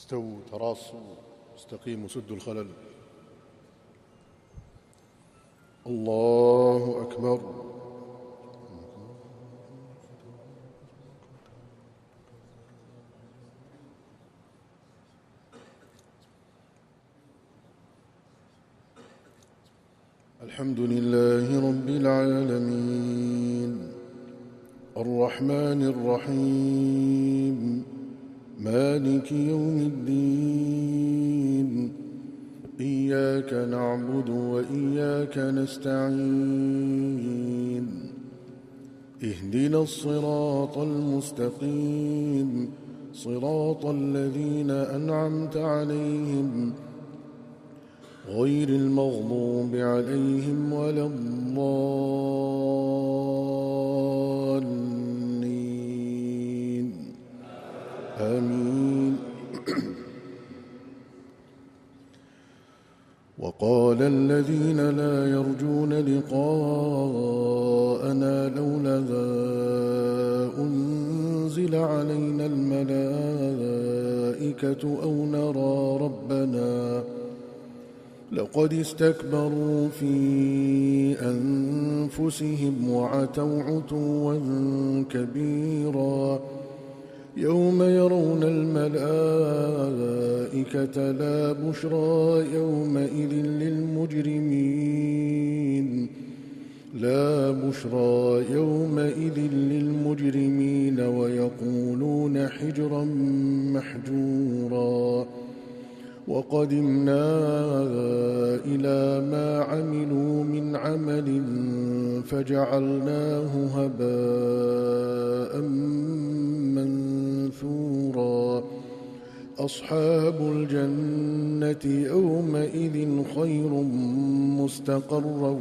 استووا تراصوا استقيموا سدوا الخلل. الله أكبر. الحمد لله رب العالمين الرحمن الرحيم مالك يوم الدين إياك نعبد وإياك نستعين اهدنا الصراط المستقيم صراط الذين أنعمت عليهم غير المغضوب عليهم ولا الضالين آمين. وقال الذين لا يرجون لقاءنا لولا أنزل علينا الملائكة أو نرى ربنا لقد استكبروا في أنفسهم وعتوا عتوا كبيرا يوم يرون الملائكة لا بشرى يومئذ للمجرمين ويقولون حجرا محجورا وقدمنا إلى ما عملوا من عمل فجعلناه هباء منثورا أصحاب الجنة يومئذ خير مستقرا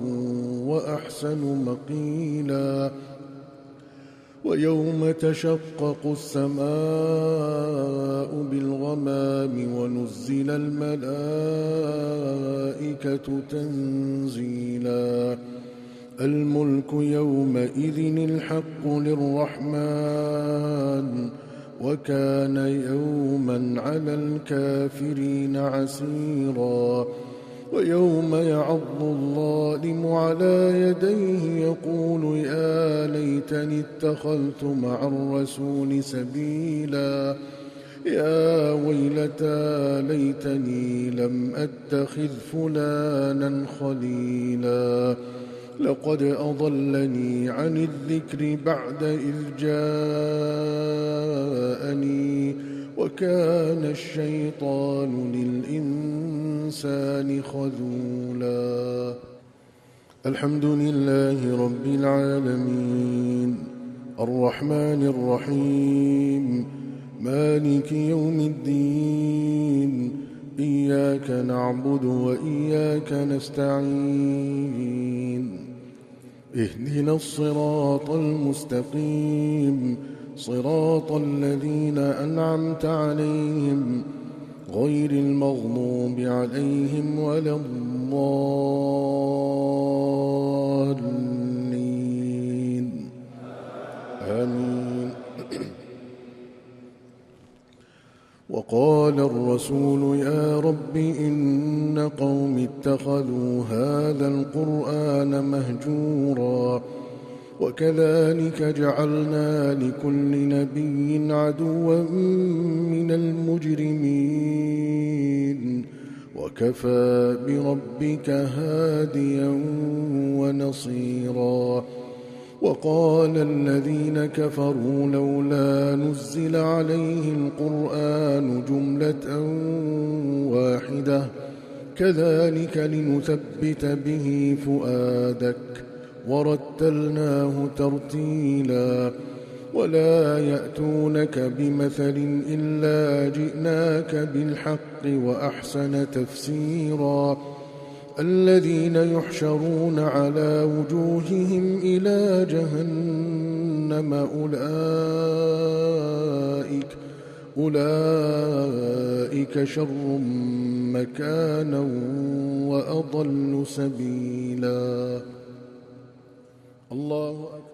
وأحسن مقيلا ويوم تشقق السماء بالغمام ونزل الملائكة تنزيلا الملك يومئذ الحق للرحمن وكان يوما على الكافرين عسيرا ويوم يعض الظالم على يديه يقول يا ليتني اتخذت مع الرسول سبيلا يا ويلتى ليتني لم أتخذ فلانا خليلا لقد أضلني عن الذكر بعد إذ جاءني وكان الشيطان للإنسان خذولا. الحمد لله رب العالمين الرحمن الرحيم مالك يوم الدين إياك نعبد وإياك نستعين اهدنا الصراط المستقيم صراط الذين أنعمت عليهم غير المغضوب عليهم ولا الضالين آمين. وقال الرسول يا رب إن قوم اتخذوا هذا القرآن مهجورا وكذلك جعلنا لكل نبي عدوا من المجرمين وكفى بربك هاديا ونصيرا وقال الذين كفروا لولا نزل عليه القرآن جملة واحدة كذلك لنثبت به فؤادك ورتلناه ترتيلا ولا يأتونك بمثل إلا جئناك بالحق وأحسن تفسيرا الذين يحشرون على وجوههم إلى جهنم أولئك شر مكانا وأضل سبيلا. الله أكبر.